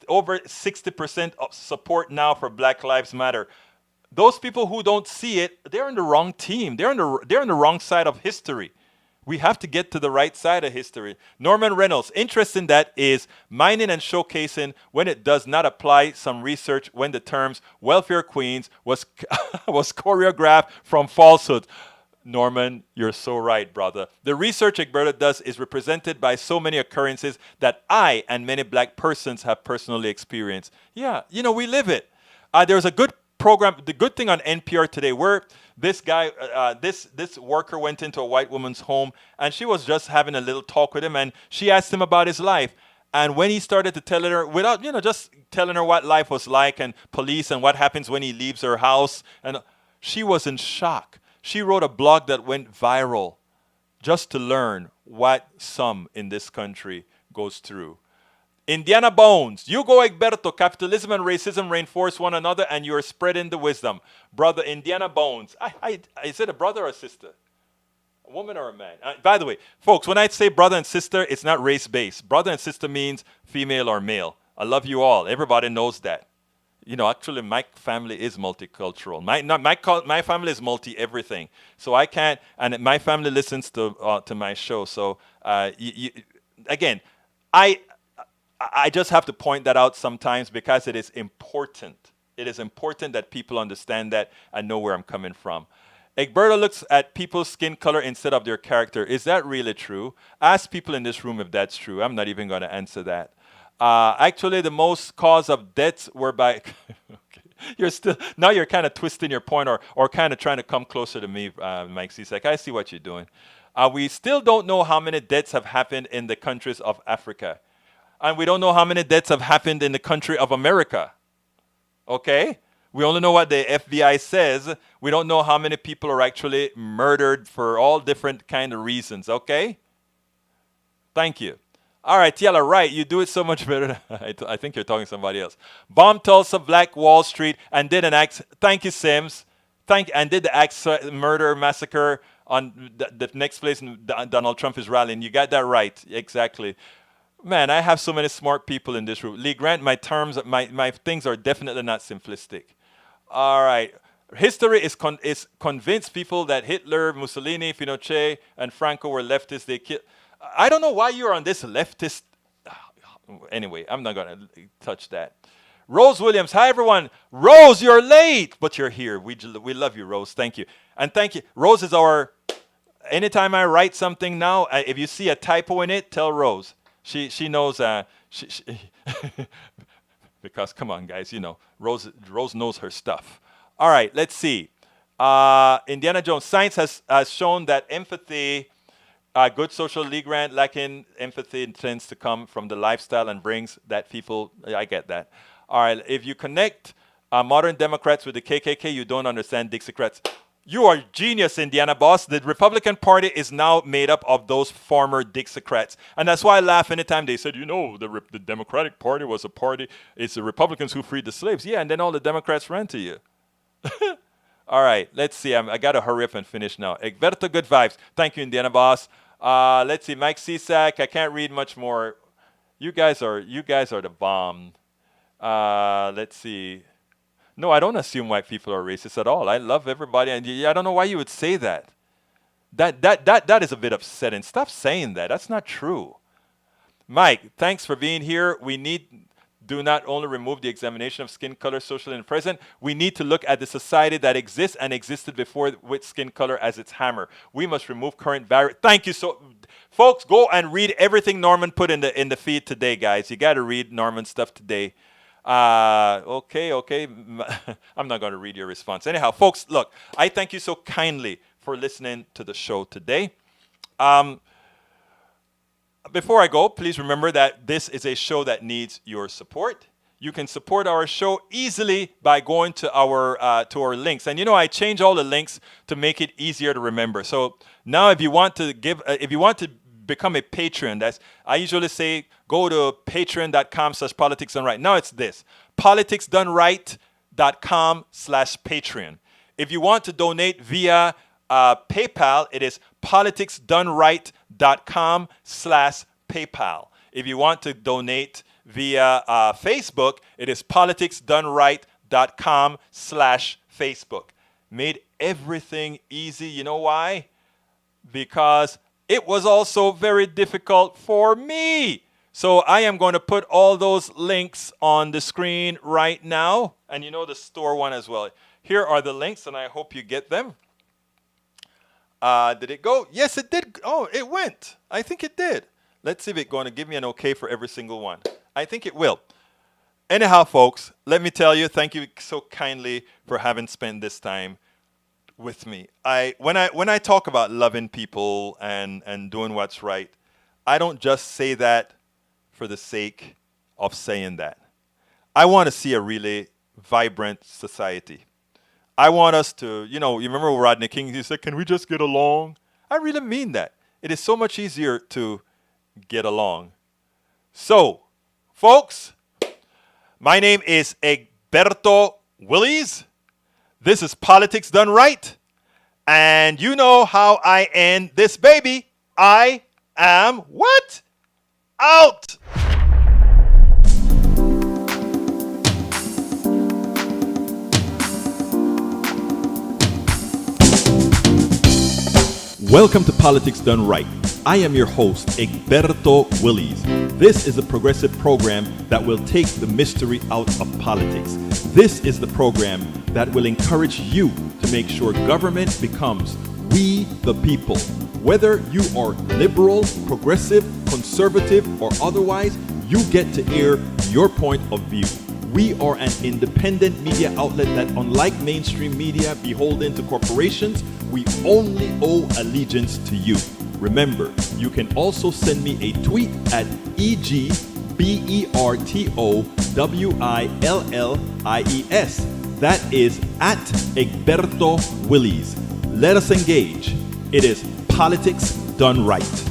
over 60% of support now for Black Lives Matter. Those people who don't see it, they're on the wrong team. They're on the wrong side of history. We have to get to the right side of history. Norman Reynolds, interest in that is mining and showcasing when it does not apply some research when the terms welfare queens was choreographed from falsehood. Norman, you're so right, brother. The research Egberto does is represented by so many occurrences that I and many black persons have personally experienced. Yeah, we live it. There's a good program, the good thing on NPR today, where this guy, this worker went into a white woman's home, and she was just having a little talk with him, and she asked him about his life. And when he started to tell her, without, just telling her what life was like and police and what happens when he leaves her house, and she was in shock. She wrote a blog that went viral just to learn what some in this country goes through. Indiana Bones, you go Egberto, capitalism and racism reinforce one another and you are spreading the wisdom. Brother Indiana Bones, is it a brother or a sister? A woman or a man? By the way, folks, when I say brother and sister, it's not race-based. Brother and sister means female or male. I love you all. Everybody knows that. Actually, my family is multicultural. My family is multi-everything. So I can't, and my family listens to my show. So again, I just have to point that out sometimes because it is important. It is important that people understand that and know where I'm coming from. Egberto looks at people's skin color instead of their character. Is that really true? Ask people in this room if that's true. I'm not even going to answer that. Actually, the most cause of deaths were by... Okay. You're kind of twisting your point or kind of trying to come closer to me, Mike Cizek. I see what you're doing. We still don't know how many deaths have happened in the countries of Africa. And we don't know how many deaths have happened in the country of America. Okay? We only know what the FBI says. We don't know how many people are actually murdered for all different kind of reasons. Okay? Thank you. All right, Tiela, right. You do it so much better. I think you're talking to somebody else. Bomb Tulsa, Black Wall Street, and did an axe. Thank you, Sims. And did the axe murder massacre on the next place Donald Trump is rallying. You got that right. Exactly. Man, I have so many smart people in this room. Lee Grant, my things are definitely not simplistic. All right. History is convinced people that Hitler, Mussolini, Pinochet, and Franco were leftists. They killed. I don't know why you're on this leftist. Anyway, I'm not going to touch that. Rose Williams. Hi, everyone. Rose, you're late, but you're here. We love you, Rose. Thank you. And thank you. Rose is our... Anytime I write something now, if you see a typo in it, tell Rose. She knows... because, come on, guys, Rose knows her stuff. All right, let's see. Indiana Jones. Science has shown that empathy... good social Lee Grant, lacking empathy tends to come from the lifestyle and brings that people... I get that. All right, if you connect modern Democrats with the KKK, you don't understand Dixiecrats. You are genius, Indiana boss. The Republican Party is now made up of those former Dixiecrats. And that's why I laugh anytime they said, the Democratic Party was a party. It's the Republicans who freed the slaves. Yeah, and then all the Democrats ran to you. All right, let's see. I got to hurry up and finish now. Egberto, good vibes. Thank you, Indiana boss. Let's see, Mike Cisak. I can't read much more. You guys are the bomb. Let's see. No, I don't assume white people are racist at all. I love everybody, and I don't know why you would say that. That is a bit upsetting. Stop saying that. That's not true. Mike, thanks for being here. Do not only remove the examination of skin color socially and present, we need to look at the society that exists and existed before with skin color as its hammer. We must remove current barriers. Thank you. So, folks, go and read everything Norman put in the feed today, guys. You got to read Norman's stuff today. Okay. I'm not going to read your response. Anyhow, folks, look, I thank you so kindly for listening to the show today. Before I go, please remember that this is a show that needs your support. You can support our show easily by going to our links. And I change all the links to make it easier to remember. So now, if you want to become a patron, I usually say go to patreon.com/politicsdoneright. Now it's this: politicsdoneright.com/Patreon. If you want to donate via PayPal, it is politicsdoneright.com/PayPal. If you want to donate via Facebook, it is politicsdoneright.com/Facebook. Made everything easy. You know why? Because it was also very difficult for me. So I am going to put all those links on the screen right now. And the store one as well. Here are the links, and I hope you get them. Did it go? Yes, it did. Oh, it went. I think it did. Let's see if it's going to give me an okay for every single one. I think it will. Anyhow, folks, let me tell you, thank you so kindly for having spent this time with me. When I talk about loving people and doing what's right, I don't just say that for the sake of saying that. I want to see a really vibrant society. I want us to, you remember Rodney King, he said, can we just get along? I really mean that. It is so much easier to get along. So, folks, my name is Egberto Willies. This is Politics Done Right. And you know how I end this baby. I am what? Out. Welcome to Politics Done Right. I am your host, Egberto Willies. This is a progressive program that will take the mystery out of politics. This is the program that will encourage you to make sure government becomes we the people. Whether you are liberal, progressive, conservative, or otherwise, you get to air your point of view. We are an independent media outlet that, unlike mainstream media beholden to corporations, we only owe allegiance to you. Remember, you can also send me a tweet at EGBERTOWILLIES. That is at Egberto Willies. Let us engage. It is Politics Done Right.